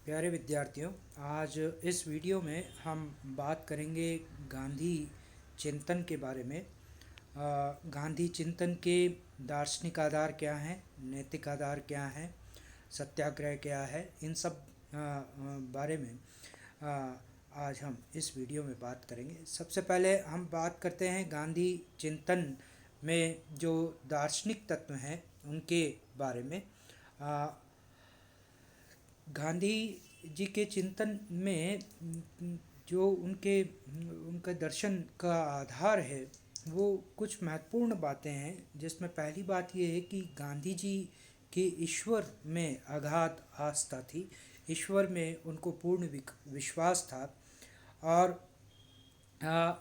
प्यारे विद्यार्थियों, आज इस वीडियो में हम बात करेंगे गांधी चिंतन के बारे में। गांधी चिंतन के दार्शनिक आधार क्या हैं, नैतिक आधार क्या हैं, सत्याग्रह क्या है, इन सब बारे में आज हम इस वीडियो में बात करेंगे। सबसे पहले हम बात करते हैं गांधी चिंतन में जो दार्शनिक तत्व हैं उनके बारे में। गांधी जी के चिंतन में जो उनके दर्शन का आधार है वो कुछ महत्वपूर्ण बातें हैं, जिसमें पहली बात ये है कि गांधी जी की ईश्वर में अगाध आस्था थी। ईश्वर में उनको पूर्ण विश्वास था और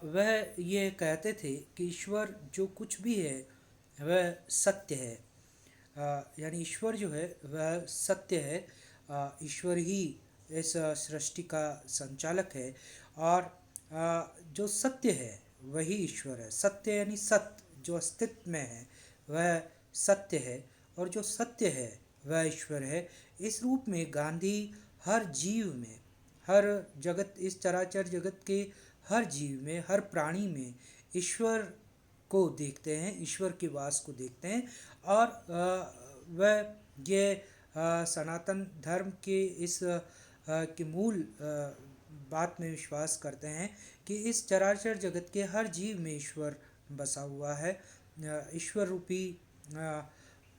वह ये कहते थे कि ईश्वर जो कुछ भी है वह सत्य है। यानी ईश्वर जो है वह सत्य है। ईश्वर ही इस सृष्टि का संचालक है और जो सत्य है वही ईश्वर है। सत्य यानी सत्य, जो अस्तित्व में है वह सत्य है और जो सत्य है वह ईश्वर है। इस रूप में गांधी हर जीव में, हर जगत, इस चराचर जगत के हर जीव में, हर प्राणी में ईश्वर को देखते हैं, ईश्वर के वास को देखते हैं और वह ये सनातन धर्म के इस के मूल बात में विश्वास करते हैं कि इस चराचर जगत के हर जीव में ईश्वर बसा हुआ है। ईश्वर रूपी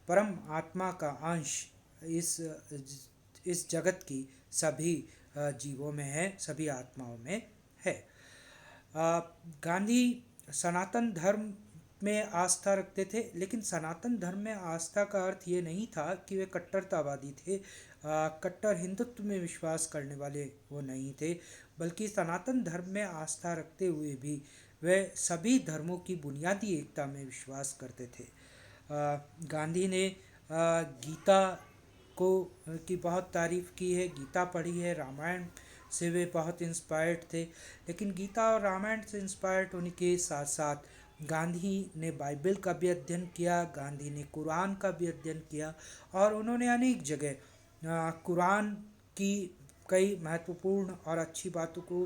परम आत्मा का अंश इस जगत की सभी जीवों में है, सभी आत्माओं में है। गांधी सनातन धर्म में आस्था रखते थे, लेकिन सनातन धर्म में आस्था का अर्थ ये नहीं था कि वे कट्टरतावादी थे। कट्टर हिंदुत्व में विश्वास करने वाले वो नहीं थे, बल्कि सनातन धर्म में आस्था रखते हुए भी वे सभी धर्मों की बुनियादी एकता में विश्वास करते थे। गांधी ने गीता को की बहुत तारीफ़ की है, गीता पढ़ी है, रामायण से वे बहुत इंस्पायर्ड थे। लेकिन गीता और रामायण से इंस्पायर्ड होने के साथ साथ गांधी ने बाइबल का भी अध्ययन किया, गांधी ने कुरान का भी अध्ययन किया और उन्होंने अनेक जगह कुरान की कई महत्वपूर्ण और अच्छी बातों को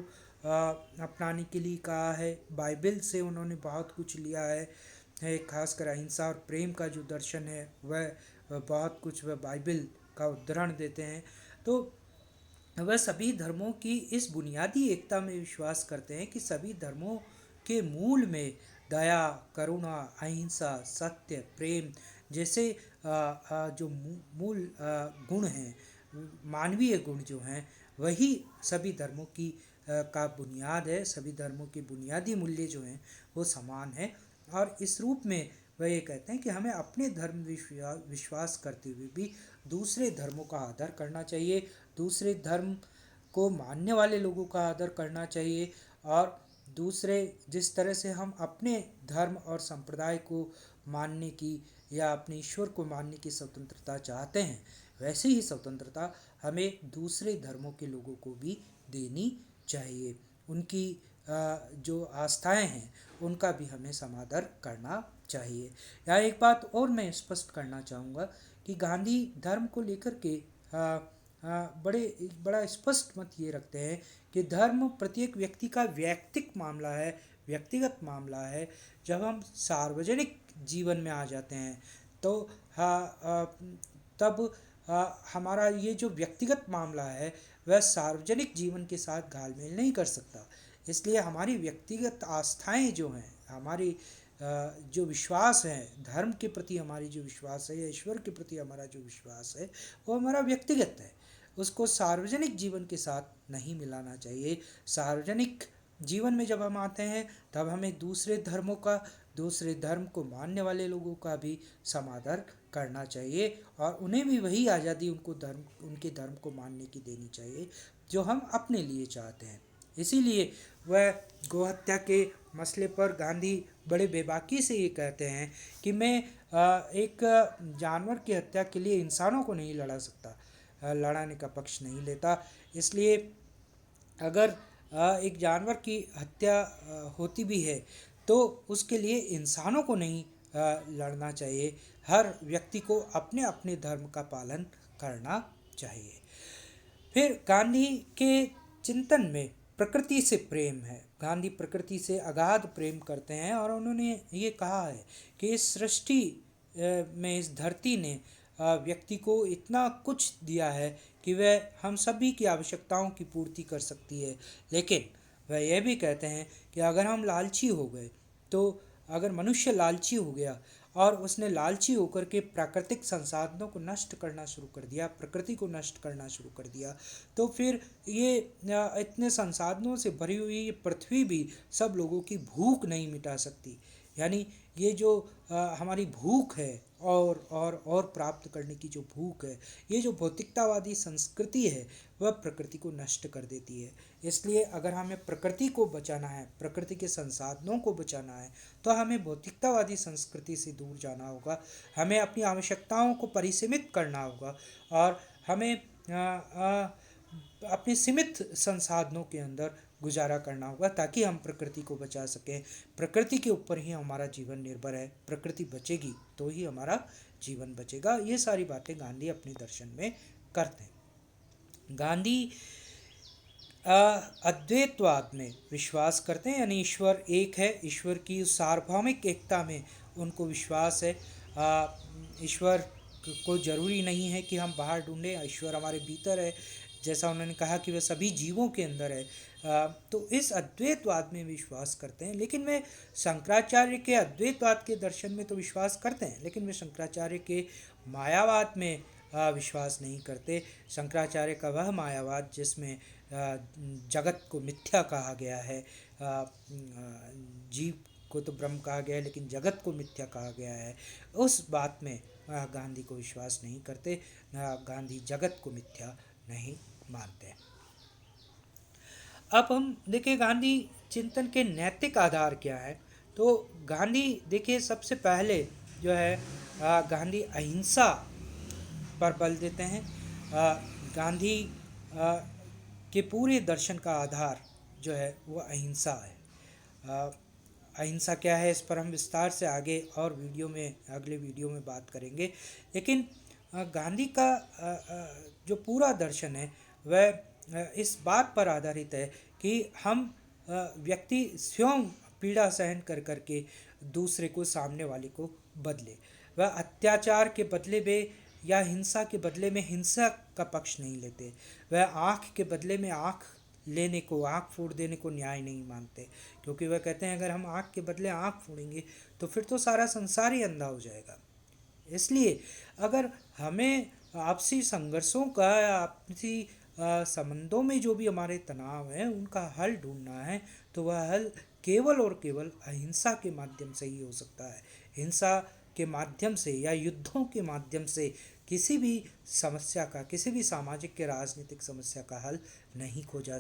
अपनाने के लिए कहा है। बाइबल से उन्होंने बहुत कुछ लिया है। खासकर अहिंसा और प्रेम का जो दर्शन है वह बहुत कुछ वह बाइबल का उद्धरण देते हैं। तो वह सभी धर्मों की इस बुनियादी एकता में विश्वास करते हैं कि सभी धर्मों के मूल में दया, करुणा, अहिंसा, सत्य, प्रेम जैसे जो मूल गुण हैं, मानवीय गुण जो हैं, वही सभी धर्मों की का बुनियाद है। सभी धर्मों के बुनियादी मूल्य जो हैं वो समान है और इस रूप में वह ये कहते हैं कि हमें अपने धर्म विश्वास करते हुए भी दूसरे धर्मों का आदर करना चाहिए, दूसरे धर्म को मानने वाले लोगों का आदर करना चाहिए और दूसरे जिस तरह से हम अपने धर्म और संप्रदाय को मानने की या अपने ईश्वर को मानने की स्वतंत्रता चाहते हैं, वैसे ही स्वतंत्रता हमें दूसरे धर्मों के लोगों को भी देनी चाहिए। उनकी जो आस्थाएं हैं उनका भी हमें समादर करना चाहिए। यहाँ एक बात और मैं स्पष्ट करना चाहूँगा कि गांधी धर्म को लेकर के बड़ा स्पष्ट मत ये रखते हैं कि धर्म प्रत्येक व्यक्ति का वैयक्तिक मामला है, व्यक्तिगत मामला है। जब हम सार्वजनिक जीवन में आ जाते हैं तो तब हमारा ये जो व्यक्तिगत मामला है वह सार्वजनिक जीवन के साथ घालमेल नहीं कर सकता। इसलिए हमारी व्यक्तिगत आस्थाएं जो हैं, हमारी जो विश्वास है, धर्म के प्रति हमारी जो विश्वास है या ईश्वर के प्रति हमारा जो विश्वास है वो हमारा व्यक्तिगत है। उसको सार्वजनिक जीवन के साथ नहीं मिलाना चाहिए। सार्वजनिक जीवन में जब हम आते हैं तब हमें दूसरे धर्मों का, दूसरे धर्म को मानने वाले लोगों का भी समादर करना चाहिए और उन्हें भी वही आज़ादी उनके धर्म को मानने की देनी चाहिए जो हम अपने लिए चाहते हैं। इसीलिए वह गोहत्या के मसले पर गांधी बड़े बेबाकी से ये कहते हैं कि मैं एक जानवर की हत्या के लिए इंसानों को नहीं लड़ा सकता, लड़ाने का पक्ष नहीं लेता। इसलिए अगर एक जानवर की हत्या होती भी है तो उसके लिए इंसानों को नहीं लड़ना चाहिए। हर व्यक्ति को अपने अपने धर्म का पालन करना चाहिए। फिर गांधी के चिंतन में प्रकृति से प्रेम है। गांधी प्रकृति से अगाध प्रेम करते हैं और उन्होंने ये कहा है कि इस सृष्टि में, इस धरती ने व्यक्ति को इतना कुछ दिया है कि वह हम सभी की आवश्यकताओं की पूर्ति कर सकती है। लेकिन वह यह भी कहते हैं कि अगर हम लालची हो गए, तो अगर मनुष्य लालची हो गया और उसने लालची होकर के प्राकृतिक संसाधनों को नष्ट करना शुरू कर दिया, प्रकृति को नष्ट करना शुरू कर दिया, तो फिर ये इतने संसाधनों से भरी हुई ये पृथ्वी भी सब लोगों की भूख नहीं मिटा सकती। यानी ये जो हमारी भूख है, और प्राप्त करने की जो भूख है, ये जो भौतिकतावादी संस्कृति है, वह प्रकृति को नष्ट कर देती है। इसलिए अगर हमें प्रकृति को बचाना है, प्रकृति के संसाधनों को बचाना है, तो हमें भौतिकतावादी संस्कृति से दूर जाना होगा। हमें अपनी आवश्यकताओं को परिसीमित करना होगा और हमें अपने सीमित संसाधनों के अंदर गुजारा करना होगा, ताकि हम प्रकृति को बचा सकें। प्रकृति के ऊपर ही हमारा जीवन निर्भर है। प्रकृति बचेगी तो ही हमारा जीवन बचेगा। ये सारी बातें गांधी अपने दर्शन में करते हैं। गांधी अद्वैतवाद में विश्वास करते हैं, यानी ईश्वर एक है। ईश्वर की सार्वभौमिक एकता में उनको विश्वास है। ईश्वर को जरूरी नहीं है कि हम बाहर ढूंढें, ईश्वर हमारे भीतर है। जैसा उन्होंने कहा कि वह सभी जीवों के अंदर है। तो इस अद्वैतवाद में विश्वास करते हैं। लेकिन वे शंकराचार्य के अद्वैतवाद के दर्शन में तो विश्वास करते हैं, लेकिन वे शंकराचार्य के मायावाद में विश्वास नहीं करते। शंकराचार्य का वह मायावाद जिसमें जगत को मिथ्या कहा गया है, जीव को तो ब्रह्म कहा गया है, लेकिन जगत को मिथ्या कहा गया है, उस बात में गांधी को विश्वास नहीं करते। गांधी जगत को मिथ्या नहीं मानते। अब हम देखिए गांधी चिंतन के नैतिक आधार क्या है। तो गांधी देखिए सबसे पहले जो है गांधी अहिंसा पर बल देते हैं। गांधी के पूरे दर्शन का आधार जो है वो अहिंसा है। अहिंसा क्या है, इस पर हम विस्तार से आगे और अगले वीडियो में बात करेंगे। लेकिन गांधी का जो पूरा दर्शन है वह इस बात पर आधारित है कि हम व्यक्ति स्वयं पीड़ा सहन कर करके दूसरे को, सामने वाले को बदले। वह अत्याचार के बदले में या हिंसा के बदले में हिंसा का पक्ष नहीं लेते। वह आँख के बदले में आँख लेने को, आँख फोड़ देने को न्याय नहीं मानते, क्योंकि वह कहते हैं अगर हम आँख के बदले आँख फोड़ेंगे तो फिर तो सारा संसार ही अंधा हो जाएगा। इसलिए अगर हमें आपसी संघर्षों का, आपसी संबंधों में जो भी हमारे तनाव हैं उनका हल ढूंढना है, तो वह हल केवल और केवल अहिंसा के माध्यम से ही हो सकता है। हिंसा के माध्यम से या युद्धों के माध्यम से किसी भी समस्या का, किसी भी सामाजिक के राजनीतिक समस्या का हल नहीं खोजा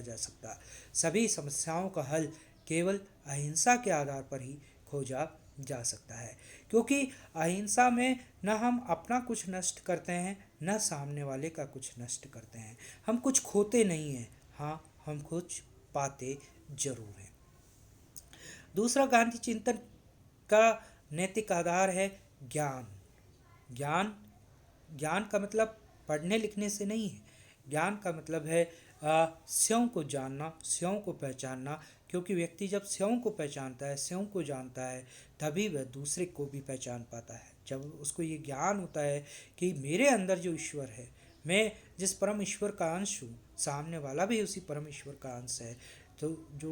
जा सकता। सभी समस्याओं का हल केवल अहिंसा के आधार पर ही खोजा जा सकता है, क्योंकि अहिंसा में न हम अपना कुछ नष्ट करते हैं, न सामने वाले का कुछ नष्ट करते हैं। हम कुछ खोते नहीं हैं, हाँ हम कुछ पाते जरूर हैं। दूसरा गांधी चिंतन का नैतिक आधार है ज्ञान। ज्ञान ज्ञान का मतलब पढ़ने लिखने से नहीं है। ज्ञान का मतलब है स्वयं को जानना, स्वयं को पहचानना, क्योंकि व्यक्ति जब स्वयं को पहचानता है, स्वयं को जानता है, तभी वह दूसरे को भी पहचान पाता है। जब उसको ये ज्ञान होता है कि मेरे अंदर जो ईश्वर है, मैं जिस परम ईश्वर का अंश हूँ, सामने वाला भी उसी परम ईश्वर का अंश है। तो जो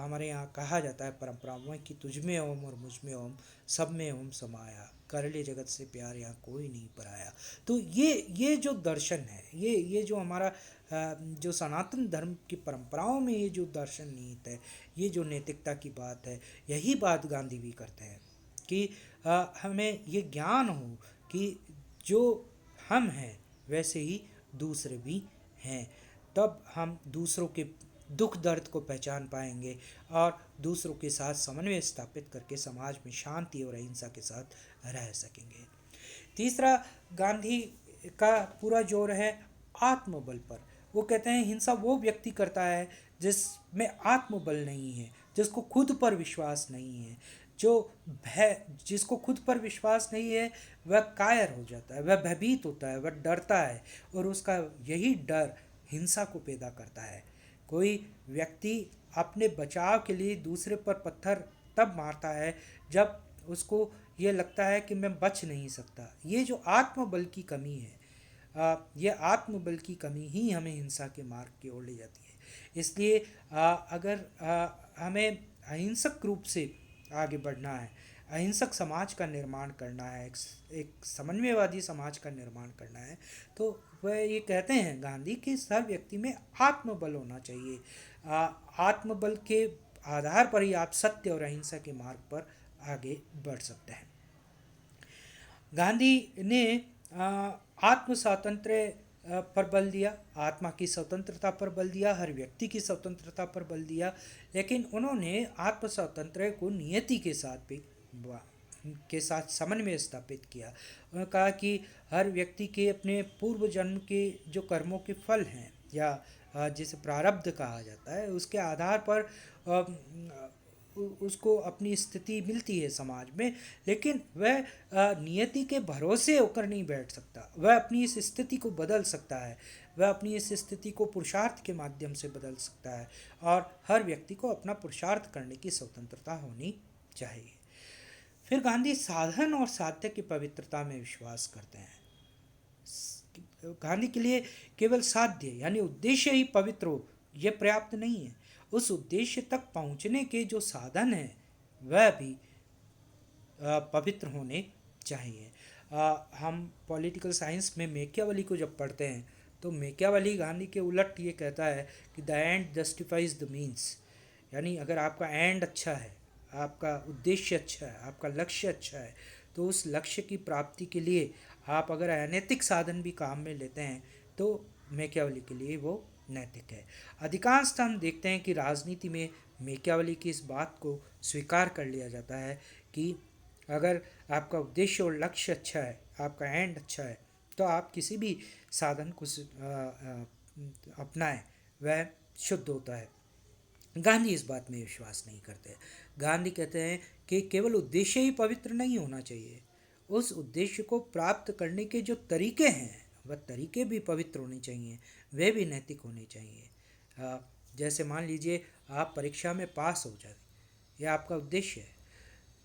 हमारे यहाँ कहा जाता है परंपरा में कि तुझ में ओम और मुझ में ओम, सब में ओम समाया, कर ले जगत से प्यार यहाँ कोई नहीं पराया। तो ये जो दर्शन है, ये जो हमारा जो सनातन धर्म की परंपराओं में ये जो दर्शन नीति है, ये जो नैतिकता की बात है, यही बात गांधी भी करते हैं कि हमें ये ज्ञान हो कि जो हम हैं वैसे ही दूसरे भी हैं। तब हम दूसरों के दुख दर्द को पहचान पाएंगे और दूसरों के साथ समन्वय स्थापित करके समाज में शांति और अहिंसा के साथ रह सकेंगे। तीसरा गांधी का पूरा जोर है आत्मबल पर। वो कहते हैं हिंसा वो व्यक्ति करता है जिसमें आत्मबल नहीं है, जिसको खुद पर विश्वास नहीं है, जो भय, जिसको खुद पर विश्वास नहीं है, वह कायर हो जाता है, वह भयभीत होता है, वह डरता है, और उसका यही डर हिंसा को पैदा करता है। कोई व्यक्ति अपने बचाव के लिए दूसरे पर पत्थर तब मारता है जब उसको ये लगता है कि मैं बच नहीं सकता। ये जो आत्मबल की कमी है, ये आत्मबल की कमी ही हमें हिंसा के मार्ग की ओर ले जाती है। इसलिए अगर हमें अहिंसक रूप से आगे बढ़ना है, अहिंसक समाज का निर्माण करना है, एक समन्वयवादी समाज का निर्माण करना है, तो वह ये कहते हैं गांधी कि हर व्यक्ति में आत्मबल होना चाहिए। आत्मबल के आधार पर ही आप सत्य और अहिंसा के मार्ग पर आगे बढ़ सकते हैं। गांधी ने आत्म स्वातंत्र्य पर बल दिया, आत्मा की स्वतंत्रता पर बल दिया, हर व्यक्ति की स्वतंत्रता पर बल दिया, लेकिन उन्होंने आत्म स्वातंत्र्य को नियति के साथ भी के साथ समन्वय स्थापित किया। उन्होंने कहा कि हर व्यक्ति के अपने पूर्व जन्म के जो कर्मों के फल हैं, या जिसे प्रारब्ध कहा जाता है, उसके आधार पर उसको अपनी स्थिति मिलती है समाज में, लेकिन वह नियति के भरोसे होकर नहीं बैठ सकता। वह अपनी इस स्थिति को बदल सकता है, वह अपनी इस स्थिति को पुरुषार्थ के माध्यम से बदल सकता है, और हर व्यक्ति को अपना पुरुषार्थ करने की स्वतंत्रता होनी चाहिए। फिर गांधी साधन और साध्य की पवित्रता में विश्वास करते हैं। गांधी के लिए केवल साध्य यानी उद्देश्य ही पवित्र हो यह पर्याप्त नहीं है। उस उद्देश्य तक पहुंचने के जो साधन हैं वह भी पवित्र होने चाहिए। हम पॉलिटिकल साइंस में मैकियावेली को जब पढ़ते हैं तो मैकियावेली गांधी के उलट ये कहता है कि the end justifies the means, यानी अगर आपका एंड अच्छा है, आपका उद्देश्य अच्छा है, आपका लक्ष्य अच्छा है, तो उस लक्ष्य की प्राप्ति के लिए आप अगर अनैतिक साधन भी काम में लेते हैं तो मैकियावेली के लिए वो नैतिक है। अधिकांशतः हम देखते हैं कि राजनीति में मैकियावेली की इस बात को स्वीकार कर लिया जाता है कि अगर आपका उद्देश्य और लक्ष्य अच्छा है, आपका एंड अच्छा है, तो आप किसी भी साधन को अपनाएं वह शुद्ध होता है। गांधी इस बात में विश्वास नहीं करते। गांधी कहते हैं कि केवल उद्देश्य ही पवित्र नहीं होना चाहिए, उस उद्देश्य को प्राप्त करने के जो तरीके हैं वह तरीके भी पवित्र होने चाहिए, वे भी नैतिक होने चाहिए। जैसे मान लीजिए आप परीक्षा में पास हो जाए, यह आपका उद्देश्य है,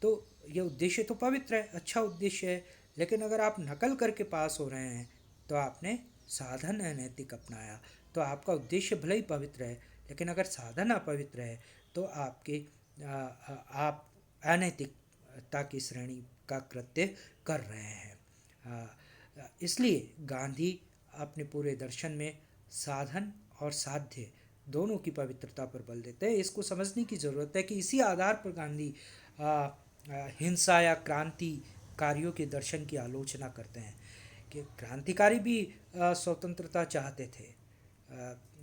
तो यह उद्देश्य तो पवित्र है, अच्छा उद्देश्य है, लेकिन अगर आप नकल करके पास हो रहे हैं तो आपने साधन अनैतिक अपनाया। तो आपका उद्देश्य भले ही पवित्र है, लेकिन अगर साधन अपवित्र है तो आप अनैतिकता की श्रेणी का कृत्य कर रहे हैं। इसलिए गांधी अपने पूरे दर्शन में साधन और साध्य दोनों की पवित्रता पर बल देते हैं। इसको समझने की ज़रूरत है कि इसी आधार पर गांधी हिंसा या क्रांतिकारियों के दर्शन की आलोचना करते हैं कि क्रांतिकारी भी स्वतंत्रता चाहते थे,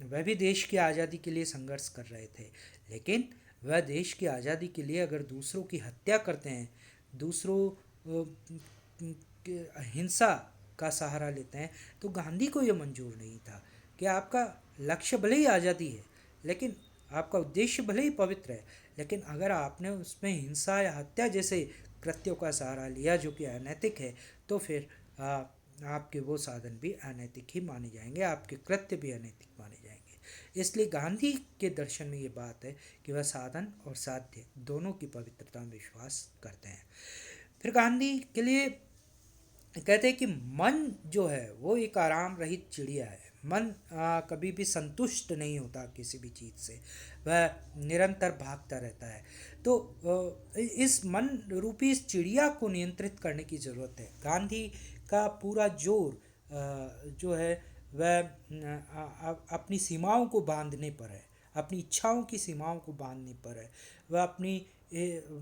वह भी देश की आज़ादी के लिए संघर्ष कर रहे थे, लेकिन वह देश की आज़ादी के लिए अगर दूसरों की हत्या करते हैं, दूसरों हिंसा का सहारा लेते हैं, तो गांधी को यह मंजूर नहीं था कि आपका लक्ष्य भले ही आज़ादी है, लेकिन आपका उद्देश्य भले ही पवित्र है, लेकिन अगर आपने उसमें हिंसा या हत्या जैसे कृत्यों का सहारा लिया जो कि अनैतिक है, तो फिर आपके वो साधन भी अनैतिक ही माने जाएंगे, आपके कृत्य भी अनैतिक माने जाएंगे। इसलिए गांधी के दर्शन में ये बात है कि वह साधन और साध्य दोनों की पवित्रता में विश्वास करते हैं। फिर गांधी के लिए कहते हैं कि मन जो है वो एक आराम रहित चिड़िया है। मन कभी भी संतुष्ट नहीं होता किसी भी चीज़ से, वह निरंतर भागता रहता है। तो इस मन रूपी इस चिड़िया को नियंत्रित करने की ज़रूरत है। गांधी का पूरा जोर जो है वह अपनी सीमाओं को बांधने पर है, अपनी इच्छाओं की सीमाओं को बांधने पर है। वह अपनी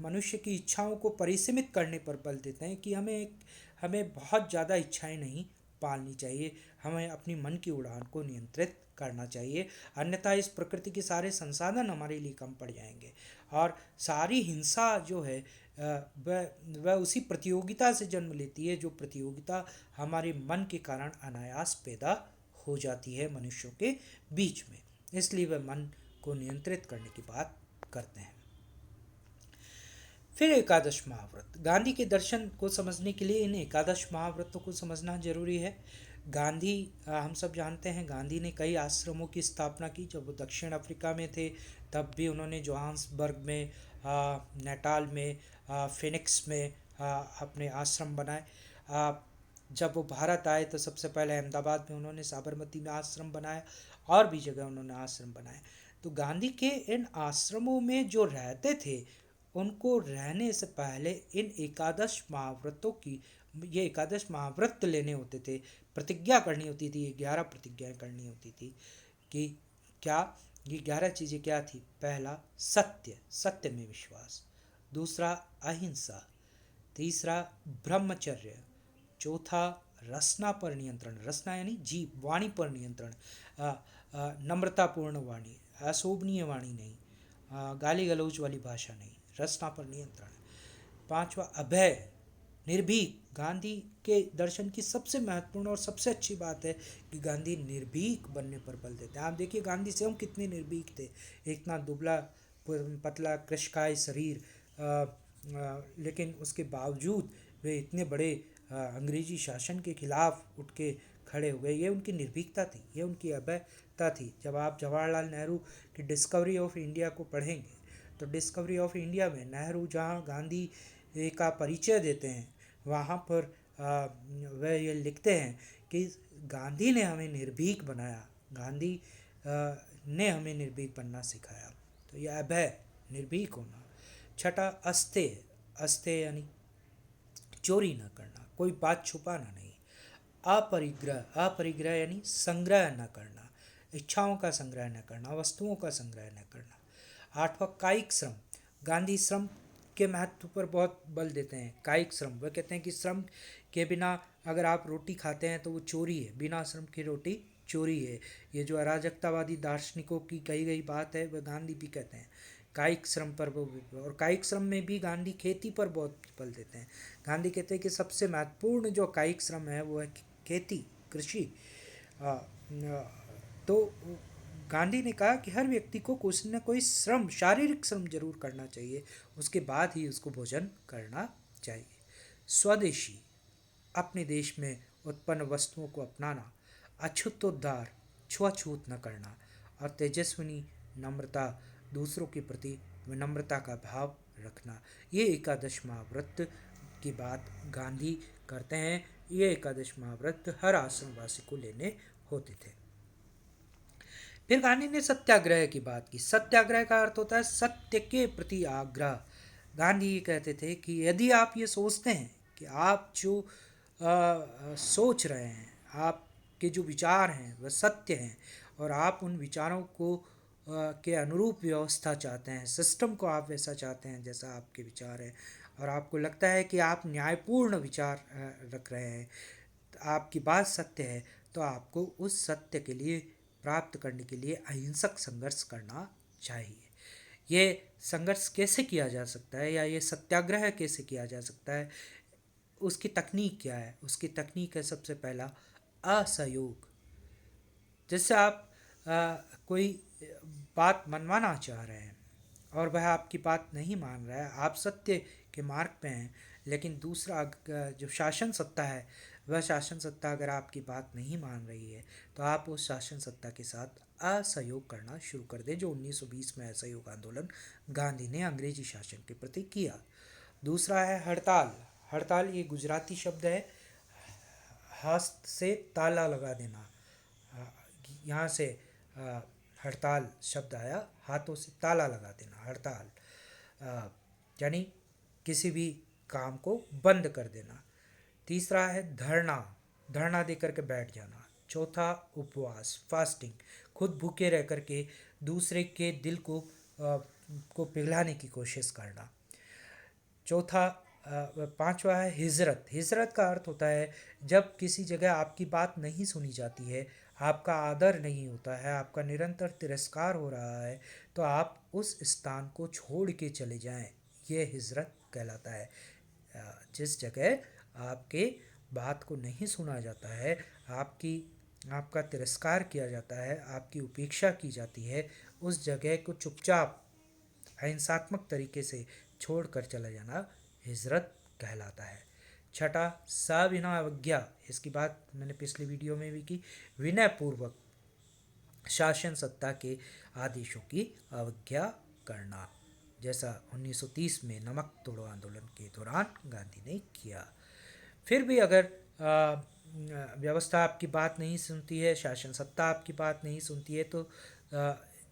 मनुष्य की इच्छाओं को परिसीमित करने पर बल देते हैं कि हमें बहुत ज़्यादा इच्छाएं नहीं पालनी चाहिए, हमें अपनी मन की उड़ान को नियंत्रित करना चाहिए, अन्यथा इस प्रकृति के सारे संसाधन हमारे लिए कम पड़ जाएंगे। और सारी हिंसा जो है वह उसी प्रतियोगिता से जन्म लेती है, जो प्रतियोगिता हमारे मन के कारण अनायास पैदा हो जाती है मनुष्यों के बीच में। इसलिए वह मन को नियंत्रित करने की बात करते हैं। फिर एकादश महाव्रत, गांधी के दर्शन को समझने के लिए इन एकादश महाव्रतों को समझना जरूरी है। गांधी, हम सब जानते हैं गांधी ने कई आश्रमों की स्थापना की। जब वो दक्षिण अफ्रीका में थे तब भी उन्होंने जोहान्सबर्ग में, नेटाल में, फिनिक्स में अपने आश्रम बनाए। जब वो भारत आए तो सबसे पहले अहमदाबाद में उन्होंने साबरमती में आश्रम बनाया, और भी जगह उन्होंने आश्रम बनाए। तो गांधी के इन आश्रमों में जो रहते थे, उनको रहने से पहले इन एकादश महाव्रतों की, ये एकादश महाव्रत लेने होते थे, प्रतिज्ञा करनी होती थी, 11 प्रतिज्ञाएं करनी होती थी। कि क्या, ये 11 चीज़ें क्या थी? पहला सत्य, सत्य में विश्वास। दूसरा अहिंसा। तीसरा ब्रह्मचर्य। चौथा रसना पर नियंत्रण, रसना यानी जीभ, वाणी पर नियंत्रण, नम्रतापूर्ण वाणी, अशोभनीय वाणी नहीं, गाली गलौज वाली भाषा नहीं, रसना पर नियंत्रण। पांचवा अभय, निर्भीक। गांधी के दर्शन की सबसे महत्वपूर्ण और सबसे अच्छी बात है कि गांधी निर्भीक बनने पर बल देते हैं। आप देखिए गांधी स्वयं कितने निर्भीक थे। इतना दुबला पतला कृशकाय शरीर, लेकिन उसके बावजूद वे इतने बड़े अंग्रेजी शासन के खिलाफ उठ के खड़े हो गए। ये उनकी निर्भीकता थी, ये उनकी अभयता थी। जब आप जवाहरलाल नेहरू की डिस्कवरी ऑफ इंडिया को पढ़ेंगे तो डिस्कवरी ऑफ इंडिया में नेहरू जहाँ गांधी का परिचय देते हैं, वहाँ पर वह ये लिखते हैं कि गांधी ने हमें निर्भीक बनाया, गांधी ने हमें निर्भीक बनना सिखाया। तो यह अभय, निर्भीक होना। छठा अस्तेय, अस्तेय यानी चोरी न करना, कोई बात छुपाना नहीं। अपरिग्रह, अपरिग्रह यानी संग्रह न करना, इच्छाओं का संग्रह न करना, वस्तुओं का संग्रह न करना। आठवां कायिक श्रम, गांधी श्रम के महत्व पर बहुत बल देते हैं। कायिक श्रम, वह कहते हैं कि श्रम के बिना अगर आप रोटी खाते हैं तो वो चोरी है, बिना श्रम की रोटी चोरी है। ये जो अराजकतावादी दार्शनिकों की कही गई बात है, वह गांधी भी कहते हैं। कायिक श्रम पर वो, और कायिक श्रम में भी गांधी खेती पर बहुत बल देते हैं। गांधी कहते हैं कि सबसे महत्वपूर्ण जो कायिक श्रम है वो है खेती, कृषि। तो गांधी ने कहा कि हर व्यक्ति को कुछ न कोई श्रम, शारीरिक श्रम जरूर करना चाहिए, उसके बाद ही उसको भोजन करना चाहिए। स्वदेशी, अपने देश में उत्पन्न वस्तुओं को अपनाना। अछूतोद्धार, छुआछूत न करना। और तेजस्विनी नम्रता, दूसरों के प्रति विनम्रता का भाव रखना। ये एकादश महाव्रत की बात गांधी करते हैं। ये एकादश महाव्रत हर आश्रमवासी को लेने होते थे। फिर गांधी ने सत्याग्रह की बात की। सत्याग्रह का अर्थ होता है सत्य के प्रति आग्रह। गांधी ये कहते थे कि यदि आप ये सोचते हैं कि आप जो सोच रहे हैं, आपके जो विचार हैं वह सत्य हैं, और आप उन विचारों को के अनुरूप व्यवस्था चाहते हैं, सिस्टम को आप वैसा चाहते हैं जैसा आपके विचार है, और आपको लगता है कि आप न्यायपूर्ण विचार रख रहे हैं, आपकी बात सत्य है, तो आपको उस सत्य के लिए प्राप्त करने के लिए अहिंसक संघर्ष करना चाहिए। ये संघर्ष कैसे किया जा सकता है, या ये सत्याग्रह कैसे किया जा सकता है, उसकी तकनीक क्या है? उसकी तकनीक है सबसे पहला असहयोग। जैसे आप कोई बात मनवाना चाह रहे हैं और वह आपकी बात नहीं मान रहा है, आप सत्य के मार्ग पे हैं, लेकिन दूसरा जो शासन सत्ता है, वह शासन सत्ता अगर आपकी बात नहीं मान रही है तो आप उस शासन सत्ता के साथ असहयोग करना शुरू कर दें, जो 1920 में असहयोग आंदोलन गांधी ने अंग्रेजी शासन के प्रति किया। दूसरा है हड़ताल। हड़ताल ये गुजराती शब्द है, हस्त से ताला लगा देना, यहाँ से हड़ताल शब्द आया, हाथों से ताला लगा देना, हड़ताल यानी किसी भी काम को बंद कर देना। तीसरा है धरना, धरना दे करके बैठ जाना। चौथा उपवास, फास्टिंग, खुद भूखे रह करके दूसरे के दिल को पिघलाने की कोशिश करना। चौथा, पांचवा है हिजरत। हिजरत का अर्थ होता है जब किसी जगह आपकी बात नहीं सुनी जाती है, आपका आदर नहीं होता है, आपका निरंतर तिरस्कार हो रहा है, तो आप उस स्थान को छोड़ के चले जाएं, ये हिजरत कहलाता है। जिस जगह आपके बात को नहीं सुना जाता है, आपका तिरस्कार किया जाता है, आपकी उपेक्षा की जाती है, उस जगह को चुपचाप अहिंसात्मक तरीके से छोड़कर चला जाना हिजरत कहलाता है। छठा, सविनय अवज्ञा। इसकी बात मैंने पिछली वीडियो में भी की। विनय पूर्वक शासन सत्ता के आदेशों की अवज्ञा करना, जैसा 1930 में नमक तोड़ो आंदोलन के दौरान गांधी ने किया। फिर भी अगर व्यवस्था आपकी बात नहीं सुनती है, शासन सत्ता आपकी बात नहीं सुनती है, तो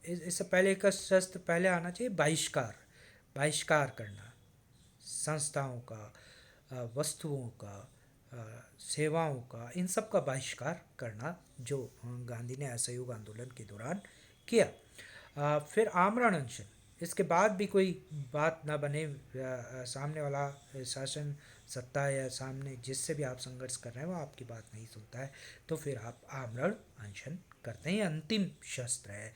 इससे पहले का शस्त्र पहले आना चाहिए बहिष्कार। बहिष्कार करना संस्थाओं का, वस्तुओं का, सेवाओं का, इन सब का बहिष्कार करना, जो गांधी ने असहयोग आंदोलन के दौरान किया। फिर आमरण अनशन। इसके बाद भी कोई बात ना बने, सामने वाला शासन सत्ता या सामने जिससे भी आप संघर्ष कर रहे हैं वो आपकी बात नहीं सुनता है, तो फिर आप आमरण अनशन करते हैं। अंतिम शस्त्र है।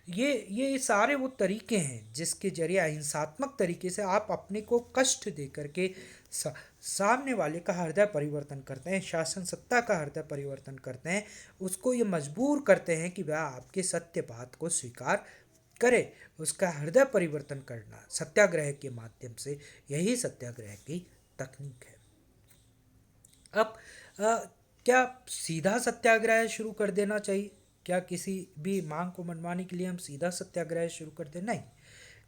ये सारे वो तरीके हैं जिसके जरिए अहिंसात्मक तरीके से आप अपने को कष्ट दे करके सामने वाले का हृदय परिवर्तन करते हैं, शासन सत्ता का हृदय परिवर्तन करते हैं, उसको ये मजबूर करते हैं कि वह आपके सत्य बात को स्वीकार करे। उसका हृदय परिवर्तन करना सत्याग्रह के माध्यम से, यही सत्याग्रह की तकनीक है। अब क्या सीधा सत्याग्रह शुरू कर देना चाहिए? क्या किसी भी मांग को मनवाने के लिए हम सीधा सत्याग्रह शुरू कर दें? नहीं।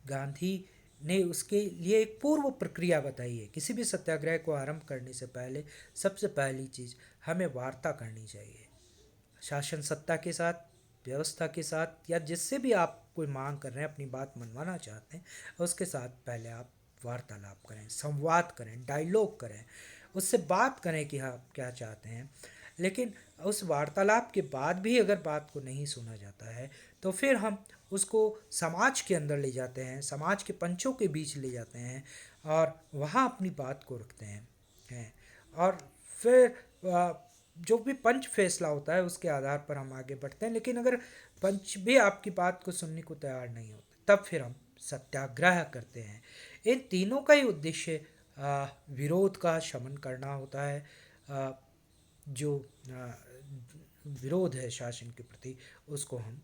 गांधी ने उसके लिए एक पूर्व प्रक्रिया बताई है। किसी भी सत्याग्रह को आरंभ करने से पहले सबसे पहली चीज़, हमें वार्ता करनी चाहिए शासन सत्ता के साथ, व्यवस्था के साथ, या जिससे भी आप कोई मांग कर रहे हैं, अपनी बात मनवाना चाहते हैं, उसके साथ पहले आप वार्तालाप करें, संवाद करें, डायलॉग करें, उससे बात करें कि आप क्या चाहते हैं। लेकिन उस वार्तालाप के बाद भी अगर बात को नहीं सुना जाता है, तो फिर हम उसको समाज के अंदर ले जाते हैं, समाज के पंचों के बीच ले जाते हैं और वहाँ अपनी बात को रखते हैं। और फिर जो भी पंच फैसला होता है उसके आधार पर हम आगे बढ़ते हैं। लेकिन अगर पंच भी आपकी बात को सुनने को तैयार नहीं होते, तब फिर हम सत्याग्रह करते हैं। इन तीनों का ही उद्देश्य विरोध का शमन करना होता है। जो विरोध है शासन के प्रति, उसको हम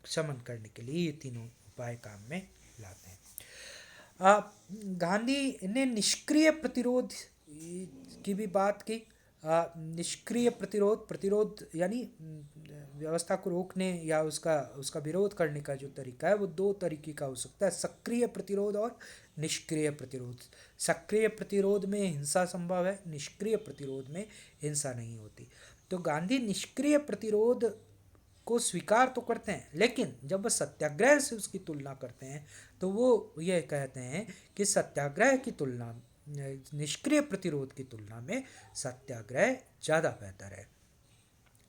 शमन करने के लिए ये तीनों उपाय काम में लाते हैं। गांधी ने निष्क्रिय प्रतिरोध की भी बात की। निष्क्रिय प्रतिरोध यानी व्यवस्था को रोकने या उसका विरोध करने का जो तरीका है वो दो तरीके का हो सकता है, सक्रिय प्रतिरोध और निष्क्रिय प्रतिरोध। सक्रिय प्रतिरोध में हिंसा संभव है, निष्क्रिय प्रतिरोध में हिंसा नहीं होती। तो गांधी निष्क्रिय प्रतिरोध को स्वीकार तो करते हैं, लेकिन जब वह सत्याग्रह से उसकी तुलना करते हैं तो वो ये कहते हैं कि सत्याग्रह की तुलना, निष्क्रिय प्रतिरोध की तुलना में सत्याग्रह ज़्यादा बेहतर है।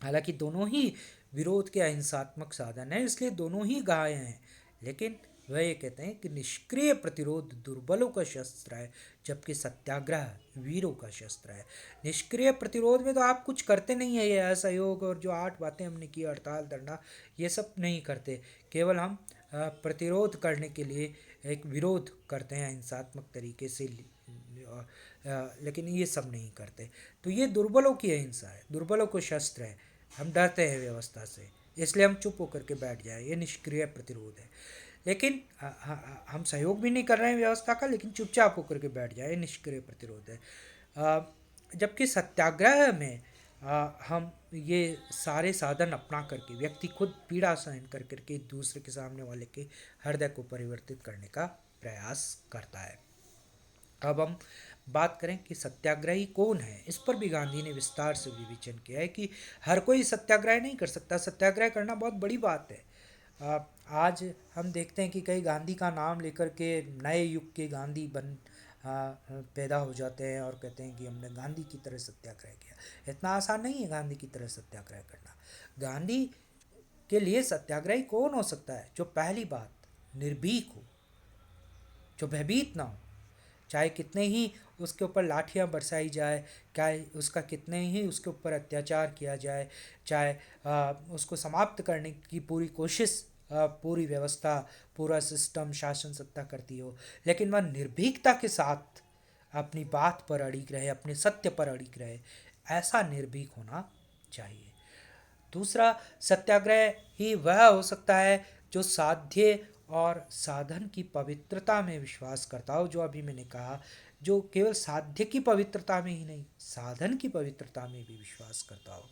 हालांकि दोनों ही विरोध के अहिंसात्मक साधन हैं, इसलिए दोनों ही गाय हैं, लेकिन वह ये कहते हैं कि निष्क्रिय प्रतिरोध दुर्बलों का शस्त्र है, जबकि सत्याग्रह वीरों का शस्त्र है। निष्क्रिय प्रतिरोध में तो आप कुछ करते नहीं है, ये असहयोग और जो 8 बातें हमने की, हड़ताल धरना, ये सब नहीं करते, केवल हम प्रतिरोध करने के लिए एक विरोध करते हैं हिंसात्मक तरीके से, लेकिन ये सब नहीं करते। तो ये दुर्बलों की अहिंसा है, दुर्बलों को शस्त्र है। हम डरते हैं व्यवस्था से, इसलिए हम चुप होकर के बैठ जाए, ये निष्क्रिय प्रतिरोध है। लेकिन हम सहयोग भी नहीं कर रहे हैं व्यवस्था का, लेकिन चुपचाप होकर के बैठ जाए, ये निष्क्रिय प्रतिरोध है। जबकि सत्याग्रह में हम ये सारे साधन अपना करके, व्यक्ति खुद पीड़ा सहन कर करके दूसरे के सामने वाले के हृदय को परिवर्तित करने का प्रयास करता है। अब हम बात करें कि सत्याग्रही कौन है। इस पर भी गांधी ने विस्तार से विवेचन किया है कि हर कोई सत्याग्रह नहीं कर सकता। सत्याग्रह करना बहुत बड़ी बात है। आज हम देखते हैं कि कई गांधी का नाम लेकर के नए युग के गांधी पैदा हो जाते हैं और कहते हैं कि हमने गांधी की तरह सत्याग्रह किया। इतना आसान नहीं है गांधी की तरह सत्याग्रह करना। गांधी के लिए सत्याग्रही कौन हो सकता है? जो पहली बात निर्भीक हो, जो भयभीत ना हो, चाहे कितने ही उसके ऊपर लाठियां बरसाई जाए, चाहे उसका कितने ही उसके ऊपर अत्याचार किया जाए, चाहे उसको समाप्त करने की पूरी कोशिश, पूरी व्यवस्था, पूरा सिस्टम, शासन सत्ता करती हो, लेकिन वह निर्भीकता के साथ अपनी बात पर अड़िग रहे, अपने सत्य पर अड़िग रहे। ऐसा निर्भीक होना चाहिए। दूसरा, सत्याग्रह ही वह हो सकता है जो साध्य और साधन की पवित्रता में विश्वास करता हो, जो अभी मैंने कहा, जो केवल साध्य की पवित्रता में ही नहीं, साधन की पवित्रता में भी विश्वास करता हो,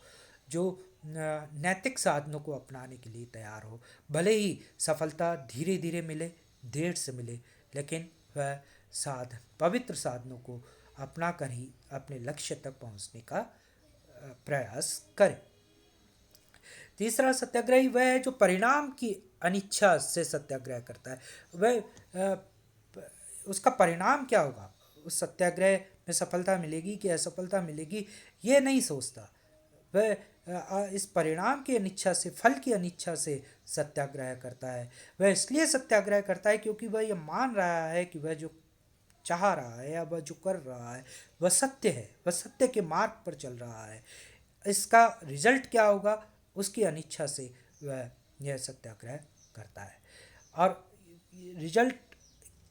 जो नैतिक साधनों को अपनाने के लिए तैयार हो, भले ही सफलता धीरे धीरे मिले, देर से मिले, लेकिन वह साधन, पवित्र साधनों को अपना कर ही अपने लक्ष्य तक पहुंचने का प्रयास करे। तीसरा सत्याग्रही वह है जो परिणाम की अनिच्छा से सत्याग्रह करता है। वह उसका परिणाम क्या होगा, उस सत्याग्रह में सफलता मिलेगी कि असफलता मिलेगी, ये नहीं सोचता। वह इस परिणाम की अनिच्छा से, फल की अनिच्छा से सत्याग्रह करता है। वह इसलिए सत्याग्रह करता है क्योंकि वह यह मान रहा है कि वह जो चाह रहा है या वह जो कर रहा है वह सत्य है, वह सत्य के मार्ग पर चल रहा है। इसका रिजल्ट क्या होगा, उसकी अनिच्छा से वह यह सत्याग्रह करता है। और रिजल्ट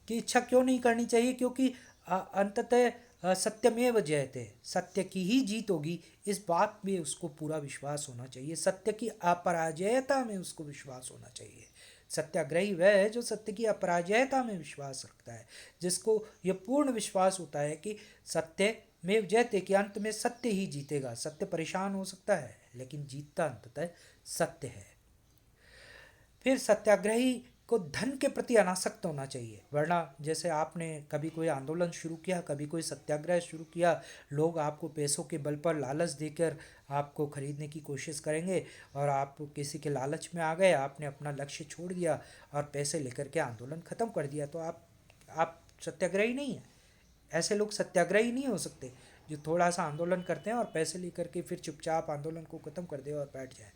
की इच्छा क्यों नहीं करनी चाहिए, क्योंकि अंततः सत्यमेव जयते, सत्य की ही जीत होगी, इस बात में उसको पूरा विश्वास होना चाहिए। सत्य की अपराजयता में उसको विश्वास होना चाहिए। सत्याग्रही वह है जो सत्य की अपराजयता में विश्वास रखता है, जिसको यह पूर्ण विश्वास होता है कि सत्य में जयते, कि अंत में सत्य ही जीतेगा। सत्य परेशान हो सकता है लेकिन जीतता अंततः सत्य है। फिर सत्याग्रही को धन के प्रति अनासक्त होना चाहिए, वरना जैसे आपने कभी कोई आंदोलन शुरू किया, कभी कोई सत्याग्रह शुरू किया, लोग आपको पैसों के बल पर लालच देकर आपको खरीदने की कोशिश करेंगे, और आप किसी के लालच में आ गए, आपने अपना लक्ष्य छोड़ दिया और पैसे लेकर के आंदोलन ख़त्म कर दिया, तो आप सत्याग्रही नहीं है। ऐसे लोग सत्याग्रही नहीं हो सकते जो थोड़ा सा आंदोलन करते हैं और पैसे लेकर के फिर चुपचाप आंदोलन को ख़त्म कर दे और बैठ जाए।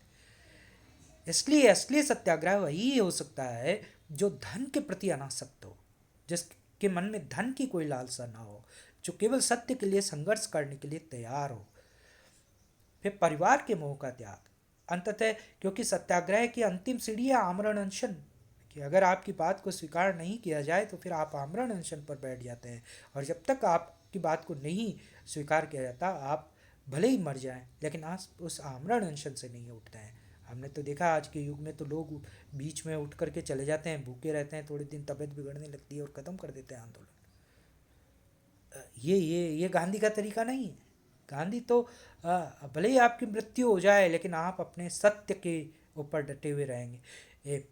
इसलिए असली सत्याग्रह वही हो सकता है जो धन के प्रति अनासक्त हो, जिसके मन में धन की कोई लालसा ना हो, जो केवल सत्य के लिए संघर्ष करने के लिए तैयार हो। फिर परिवार के मोह का त्याग, अंततः क्योंकि सत्याग्रह की अंतिम सीढ़ी है आमरण अनशन, कि अगर आपकी बात को स्वीकार नहीं किया जाए तो फिर आप आमरण अनशन पर बैठ जाते हैं, और जब तक आपकी बात को नहीं स्वीकार किया जाता, आप भले ही मर जाएं लेकिन आज उस आमरण अनशन से नहीं उठते हैं। हमने तो देखा आज के युग में तो लोग बीच में उठ करके चले जाते हैं, भूखे रहते हैं, थोड़े दिन तबीयत बिगड़ने लगती है और ख़त्म कर देते हैं आंदोलन। ये गांधी का तरीका नहीं है। गांधी तो भले ही आपकी मृत्यु हो जाए लेकिन आप अपने सत्य के ऊपर डटे हुए रहेंगे।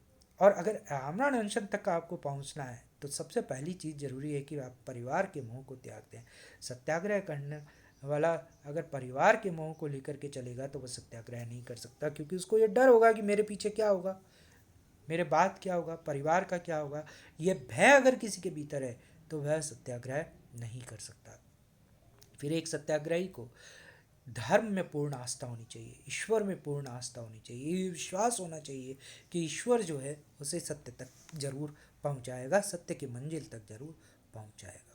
और अगर आमरण अनशन तक आपको पहुंचना है तो सबसे पहली चीज़ ज़रूरी है कि आप परिवार के मोह को त्याग दें। सत्याग्रह करने वाला अगर परिवार के मोह को लेकर के चलेगा तो वह सत्याग्रह नहीं कर सकता, क्योंकि उसको ये डर होगा कि मेरे पीछे क्या होगा, मेरे बाद क्या होगा, परिवार का क्या होगा। ये भय अगर किसी के भीतर है तो वह सत्याग्रह नहीं कर सकता। फिर एक सत्याग्रही को धर्म में पूर्ण आस्था होनी चाहिए, ईश्वर में पूर्ण आस्था होनी चाहिए, ये विश्वास होना चाहिए कि ईश्वर जो है उसे सत्य तक जरूर पहुंचाएगा, सत्य की मंजिल तक जरूर पहुंचाएगा।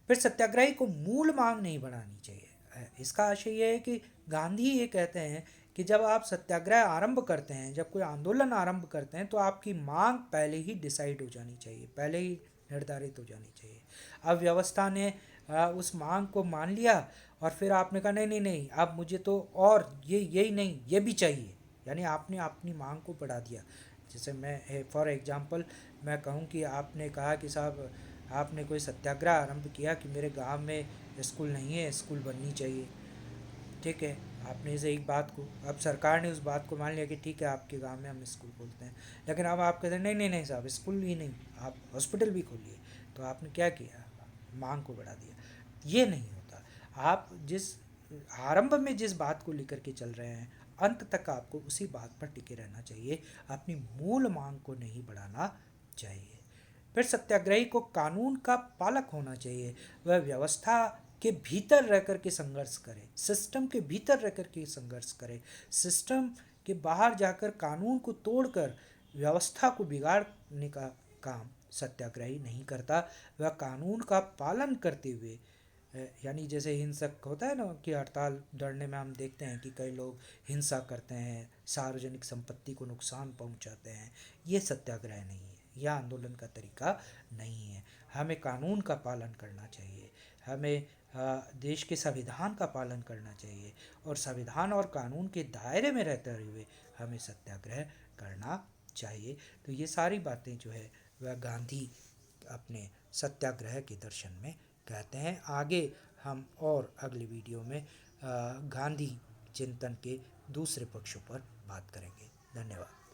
फिर सत्याग्रही को मूल मांग नहीं बढ़ानी चाहिए। इसका आशय यह है कि गांधी ये कहते हैं कि जब आप सत्याग्रह आरंभ करते हैं, जब कोई आंदोलन आरंभ करते हैं, तो आपकी मांग पहले ही डिसाइड हो जानी चाहिए, पहले ही निर्धारित हो जानी चाहिए। अब व्यवस्था ने उस मांग को मान लिया और फिर आपने कहा नहीं नहीं नहीं, अब मुझे तो और ये यही नहीं, ये भी चाहिए, यानी आपने अपनी मांग को बढ़ा दिया। जैसे मैं फॉर एग्जांपल मैं कहूँ कि आपने कहा कि साहब आपने कोई सत्याग्रह आरंभ किया कि मेरे गांव में स्कूल नहीं है, स्कूल बननी चाहिए। ठीक है, आपने इसे एक बात को, अब सरकार ने उस बात को मान लिया कि ठीक है आपके गांव में हम स्कूल खोलते हैं, लेकिन अब आप कहते हैं नहीं नहीं नहीं साहब, स्कूल ही नहीं, आप हॉस्पिटल भी खोलिए। तो आपने क्या किया, मांग को बढ़ा दिया। ये नहीं होता। आप जिस आरंभ में जिस बात को लेकर के चल रहे हैं, अंत तक आपको उसी बात पर टिके रहना चाहिए, अपनी मूल मांग को नहीं बढ़ाना चाहिए। फिर सत्याग्रही को कानून का पालक होना चाहिए। वह व्यवस्था के भीतर रह कर के संघर्ष करे, सिस्टम के भीतर रह कर के संघर्ष करे। सिस्टम के बाहर जाकर कानून को तोड़कर व्यवस्था को बिगाड़ने का काम सत्याग्रही नहीं करता। वह कानून का पालन करते हुए, यानी जैसे हिंसक होता है ना कि हड़ताल धरने में हम देखते हैं कि कई लोग हिंसा करते हैं, सार्वजनिक संपत्ति को नुकसान पहुंचाते हैं, ये सत्याग्रह नहीं है, यह आंदोलन का तरीका नहीं है। हमें कानून का पालन करना चाहिए, हमें देश के संविधान का पालन करना चाहिए, और संविधान और कानून के दायरे में रहते हुए हमें सत्याग्रह करना चाहिए। तो ये सारी बातें जो है वह गांधी अपने सत्याग्रह के दर्शन में कहते हैं। आगे हम और अगले वीडियो में गांधी चिंतन के दूसरे पक्षों पर बात करेंगे। धन्यवाद।